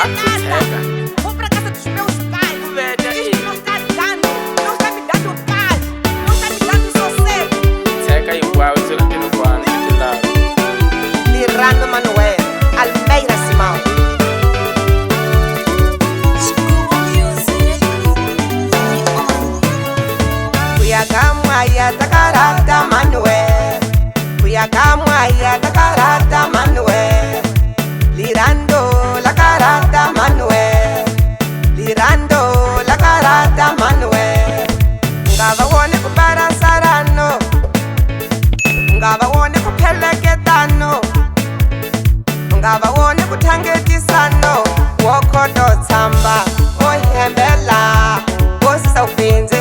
nada. Vou pra casa dos meus pais. Isto não está dando. Não está me dando paz. Não está me dando sossego. Teka igual, isso não tem no guano, isso lá. Lirando Manuel, Almeira Simão. Kuyakamwaya takarata Manuel. Kuyakamwaya takarata Manuel. Lirando la carata Manuel. Lirando la carata Manuel. Ngaba wone kubara sarano. Ngaba wone kupheleketano. Ngaba wone kuthangetisano. Wokhodo tsamba ohembela. Osisa upenze